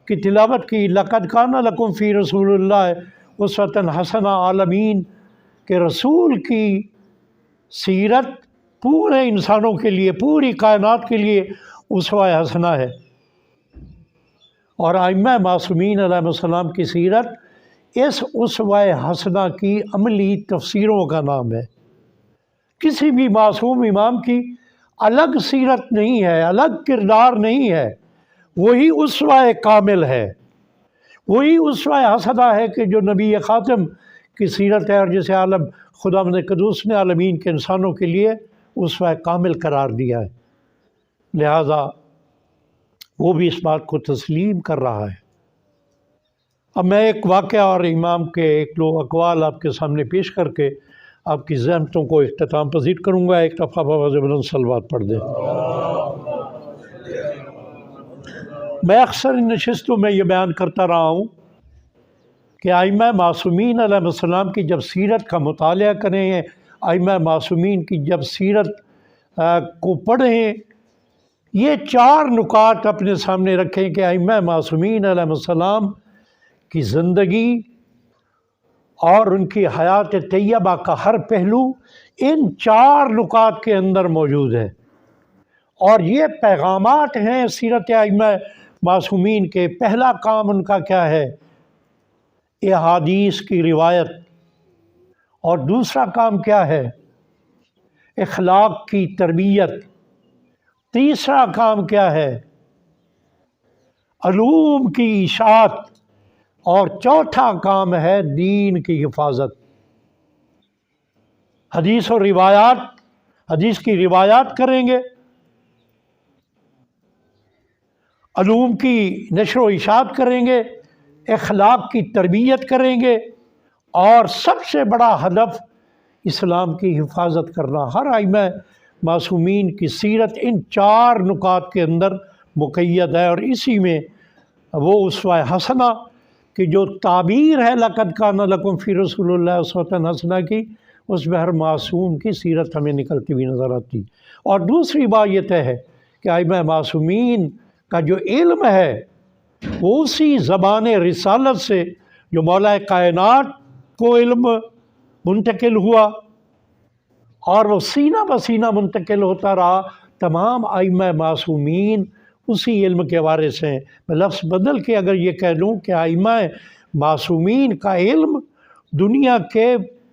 کی تلاوت کی۔ لقد کان لکم فی رسول اللہ اسوۃ حسنہ عالمین، کہ رسول کی سیرت پورے انسانوں کے لیے، پوری کائنات کے لیے اسوہ حسنہ ہے۔ اور ائمہ معصومین علیہ السلام کی سیرت اس اسوہ حسنہ کی عملی تفسیروں کا نام ہے۔ کسی بھی معصوم امام کی الگ سیرت نہیں ہے، الگ کردار نہیں ہے، وہی اسوہ کامل ہے، وہی اسوہ حسنہ ہے کہ جو نبی خاتم کی سیرت ہے، اور جسے عالم خداوند قدوس نے عالمین کے انسانوں کے لیے اسوہ کامل قرار دیا ہے۔ لہٰذا وہ بھی اس بات کو تسلیم کر رہا ہے۔ اب میں ایک واقعہ اور امام کے ایک دو اقوال آپ کے سامنے پیش کر کے آپ کی ذہنتوں کو اختتام پذیر کروں گا۔ ایک دفعہ بآواز بلند صلوات پڑھ دیں۔ میں اکثر ان نشستوں میں یہ بیان کرتا رہا ہوں کہ ائمہ معصومین علیہ السلام کی جب سیرت کا مطالعہ کریں، ائمہ معصومین کی جب سیرت کو پڑھیں، یہ چار نکات اپنے سامنے رکھیں کہ ائمہ معصومین علیہ السلام کی زندگی اور ان کی حیات طیبہ کا ہر پہلو ان چار نکات کے اندر موجود ہے، اور یہ پیغامات ہیں سیرت ائمہ معصومین کے۔ پہلا کام ان کا کیا ہے؟ احادیث کی روایت۔ اور دوسرا کام کیا ہے؟ اخلاق کی تربیت۔ تیسرا کام کیا ہے؟ علوم کی اشاعت۔ اور چوتھا کام ہے دین کی حفاظت۔ حدیث و روایات، حدیث کی روایات کریں گے، علوم کی نشر و اشاعت کریں گے، اخلاق کی تربیت کریں گے، اور سب سے بڑا ہدف اسلام کی حفاظت کرنا۔ ہر ائمہ معصومین کی سیرت ان چار نکات کے اندر مقید ہے، اور اسی میں وہ اسوہ حسنہ کی جو تعبیر ہے لقد کان لکم فی رسول اللہ اسوۃ حسنہ کی، اس میں ہر معصوم کی سیرت ہمیں نکلتی ہوئی نظر آتی۔ اور دوسری بات یہ طے ہے کہ ائمہ معصومین کا جو علم ہے وہ اسی زبان رسالت سے جو مولا کائنات کو علم منتقل ہوا، اور وہ سینہ بسینہ منتقل ہوتا رہا۔ تمام ائمہ معصومین اسی علم کے وارث ہیں۔ میں لفظ بدل کے اگر یہ کہہ لوں کہ ائمہ معصومین کا علم دنیا کے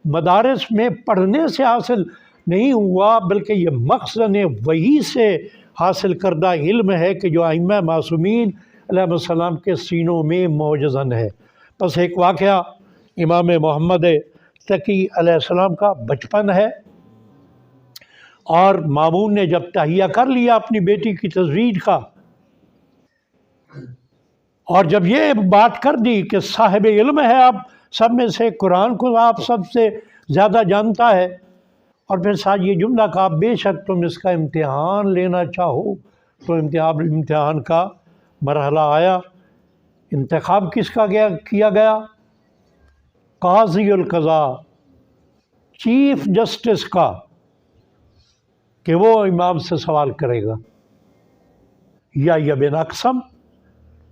مدارس میں پڑھنے سے حاصل نہیں ہوا، بلکہ یہ مخزن وحی سے حاصل کردہ علم ہے کہ جو ائمہ معصومین علیہ السلام کے سینوں میں موجزن ہے۔ بس ایک واقعہ امام محمد تقی علیہ السلام کا بچپن ہے، اور مامون نے جب تہیہ کر لیا اپنی بیٹی کی تزویج کا، اور جب یہ بات کر دی کہ صاحب علم ہے آپ سب میں سے، قرآن کو آپ سب سے زیادہ جانتا ہے، اور پھر ساتھ یہ جملہ کہا بے شک تم اس کا امتحان لینا چاہو تو امتحان کا مرحلہ آیا۔ انتخاب کس کا کیا گیا؟ قاضی القضاء، چیف جسٹس کا، کہ وہ امام سے سوال کرے گا۔ یا بن اقسم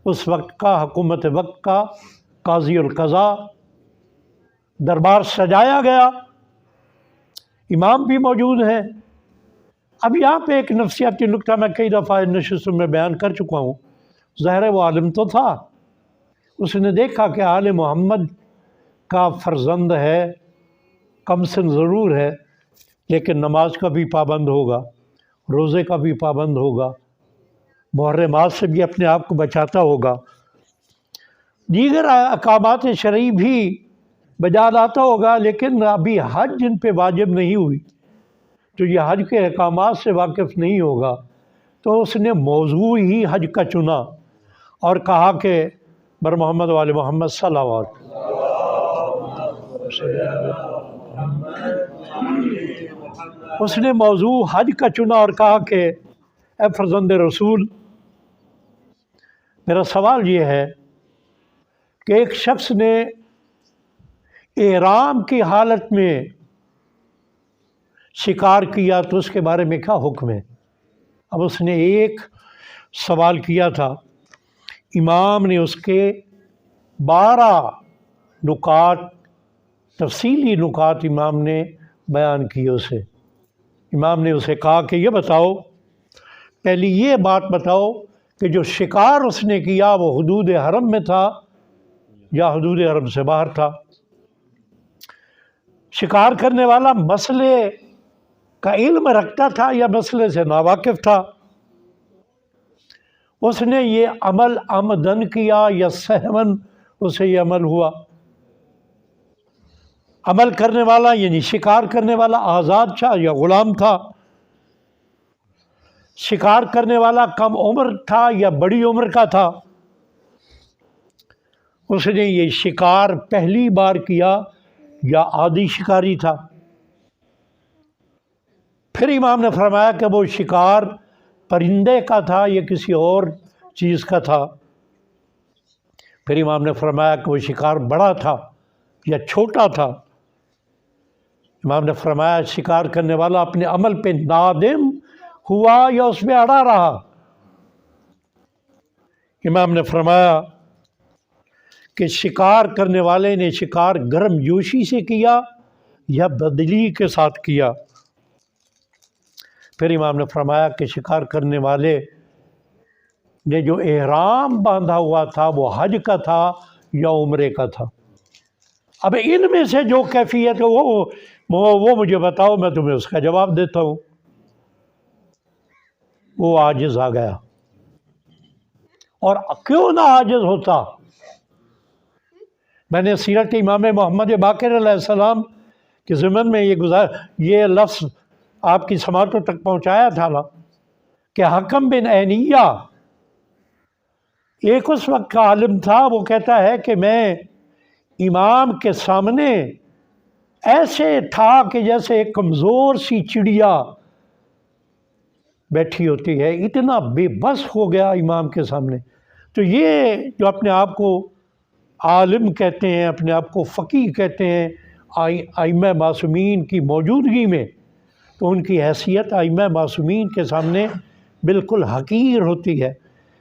اس وقت کا، حکومت وقت کا قاضی القضاء، دربار سجایا گیا، امام بھی موجود ہیں۔ اب یہاں پہ ایک نفسیاتی نکتہ میں کئی دفعہ ان نشستوں میں بیان کر چکا ہوں۔ ظاہر ہے وہ عالم تو تھا، اس نے دیکھا کہ آل محمد کا فرزند ہے، کم سن ضرور ہے، لیکن نماز کا بھی پابند ہوگا، روزے کا بھی پابند ہوگا، محرمات سے بھی اپنے آپ کو بچاتا ہوگا، دیگر احکامات شرعی بھی بجا لاتا ہوگا، لیکن ابھی حج جن پہ واجب نہیں ہوئی تو یہ حج کے احکامات سے واقف نہیں ہوگا، تو اس نے موضوع ہی حج کا چنا اور کہا کہ بر محمد وآل محمد صلوات۔ اس نے موضوع حج کا چنا اور کہا کہ اے فرزند رسول، میرا سوال یہ ہے کہ ایک شخص نے احرام کی حالت میں شکار کیا تو اس کے بارے میں کیا حکم ہے؟ اب اس نے ایک سوال کیا تھا، امام نے اس کے 12 نکات، تفصیلی نکات امام نے بیان کیے اسے۔ امام نے اسے کہا کہ یہ بتاؤ، پہلی یہ بات بتاؤ کہ جو شکار اس نے کیا وہ حدود حرم میں تھا یا حدود حرم سے باہر تھا؟ شکار کرنے والا مسئلے کا علم رکھتا تھا یا مسئلے سے ناواقف تھا؟ اس نے یہ عمل عمدن کیا یا سہون اسے یہ عمل ہوا؟ عمل کرنے والا یعنی شکار کرنے والا آزاد تھا یا غلام تھا؟ شکار کرنے والا کم عمر تھا یا بڑی عمر کا تھا؟ اس نے یہ شکار پہلی بار کیا یا عادی شکاری تھا؟ پھر امام نے فرمایا کہ وہ شکار پرندے کا تھا یا کسی اور چیز کا تھا؟ پھر امام نے فرمایا کہ وہ شکار بڑا تھا یا چھوٹا تھا؟ امام نے فرمایا شکار کرنے والا اپنے عمل پہ نادم ہوا یا اس میں اڑا رہا؟ امام نے فرمایا کہ شکار کرنے والے نے شکار گرم جوشی سے کیا یا بدلی کے ساتھ کیا؟ پھر امام نے فرمایا کہ شکار کرنے والے نے جو احرام باندھا ہوا تھا وہ حج کا تھا یا عمرے کا تھا؟ اب ان میں سے جو کیفیت ہے وہ مجھے بتاؤ، میں تمہیں اس کا جواب دیتا ہوں۔ وہ عاجز آ گیا، اور کیوں نہ عاجز ہوتا؟ میں نے سیرت امام محمد باقر علیہ السلام کے ضمن میں یہ لفظ آپ کی سماعتوں تک پہنچایا تھا نا کہ حکم بن عینیہ ایک اس وقت کا عالم تھا، وہ کہتا ہے کہ میں امام کے سامنے ایسے تھا کہ جیسے ایک کمزور سی چڑیا بیٹھی ہوتی ہے، اتنا بے بس ہو گیا امام کے سامنے۔ تو یہ جو اپنے آپ کو عالم کہتے ہیں، اپنے آپ کو فقیہ کہتے ہیں ائمہ معصومین کی موجودگی میں، تو ان کی حیثیت ائمہ معصومین کے سامنے بالکل حقیر ہوتی ہے۔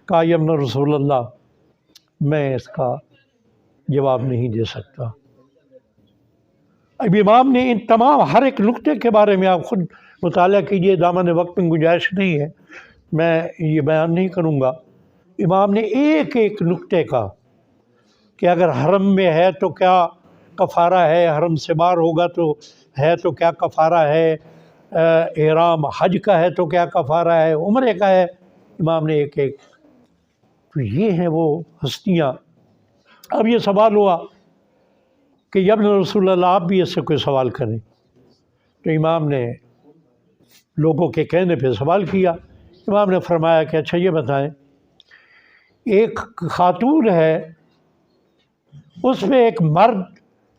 کہا یا ابن رسول اللہ، میں اس کا جواب نہیں دے سکتا۔ اب امام نے ان تمام ہر ایک نقطے کے بارے میں آپ خود مطالعہ کیجئے، دامن وقت میں گنجائش نہیں ہے، میں یہ بیان نہیں کروں گا۔ امام نے ایک ایک نقطے کا کہ اگر حرم میں ہے تو کیا کفارہ ہے، حرم سے باہر ہوگا تو کیا کفارہ ہے، احرام حج کا ہے تو کیا کفارہ ہے، عمرے کا ہے، امام نے ایک ایک۔ تو یہ ہیں وہ ہستیاں۔ اب یہ سوال ہوا کہ یا ابن رسول اللہ آپ بھی اس سے کوئی سوال کریں، تو امام نے لوگوں کے کہنے پہ سوال کیا۔ امام نے فرمایا کہ اچھا یہ بتائیں، ایک خاتون ہے، اس میں ایک مرد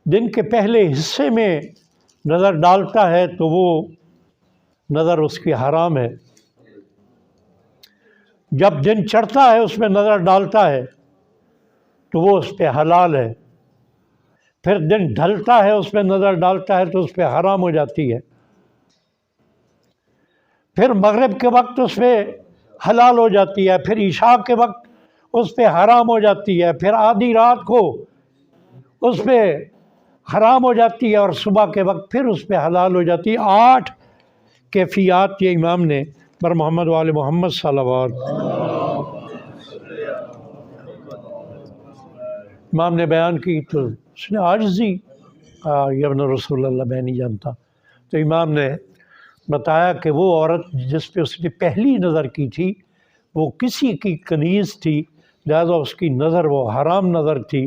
دن کے پہلے حصے میں نظر ڈالتا ہے تو وہ نظر اس کی حرام ہے، جب دن چڑھتا ہے اس میں نظر ڈالتا ہے تو وہ اس پہ حلال ہے، پھر دن ڈھلتا ہے اس پہ نظر ڈالتا ہے تو اس پہ حرام ہو جاتی ہے، پھر مغرب کے وقت اس پہ حلال ہو جاتی ہے، پھر عشاء کے وقت اس پہ حرام ہو جاتی ہے، پھر آدھی رات کو اس پہ حرام ہو جاتی ہے، اور صبح کے وقت پھر اس پہ حلال ہو جاتی ہے۔ 8 کیفیات یہ امام نے بر محمد وآل محمد صلوات امام نے بیان کی، تو اس نے عاجزی یا ابن رسول اللہ میں نہیں جانتا۔ تو امام نے بتایا کہ وہ عورت جس پہ اس نے پہلی نظر کی تھی وہ کسی کی کنیز تھی، لہذا اس کی نظر وہ حرام نظر تھی۔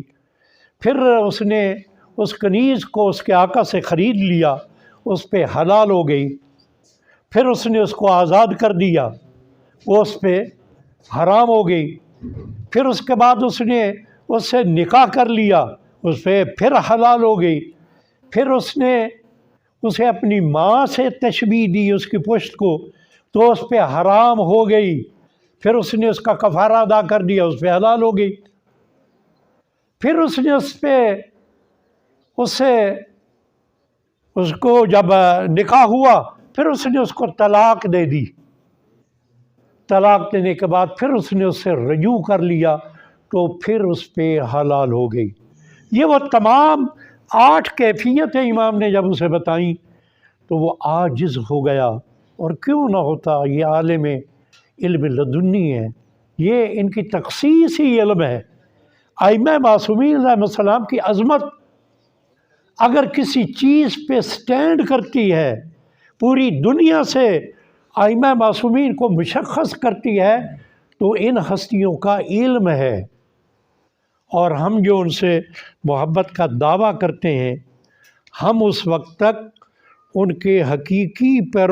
پھر اس نے اس کنیز کو اس کے آقا سے خرید لیا، اس پہ حلال ہو گئی، پھر اس نے اس کو آزاد کر دیا، وہ اس پہ حرام ہو گئی، پھر اس کے بعد اس نے اس سے نکاح کر لیا، اس پہ پھر حلال ہو گئی، پھر اس نے اسے اپنی ماں سے تشبیہ دی اس کی پشت کو، تو اس پہ حرام ہو گئی، پھر اس نے اس کا کفارہ ادا کر دیا، اس پہ حلال ہو گئی، پھر اس نے اس کو جب نکاح ہوا پھر اس نے اس کو طلاق دے دی، طلاق دینے کے بعد پھر اس نے اس سے رجوع کر لیا، تو پھر اس پہ حلال ہو گئی۔ یہ وہ تمام 8 کیفیتیں امام نے جب اسے بتائیں تو وہ عاجز ہو گیا، اور کیوں نہ ہوتا، یہ عالم علم لدنی ہے، یہ ان کی تخصیص ہی علم ہے۔ ائمہ معصومین علیہ السلام کی عظمت اگر کسی چیز پہ سٹینڈ کرتی ہے، پوری دنیا سے ائمہ معصومین کو مشخص کرتی ہے، تو ان ہستیوں کا علم ہے۔ اور ہم جو ان سے محبت کا دعویٰ کرتے ہیں، ہم اس وقت تک ان کے حقیقی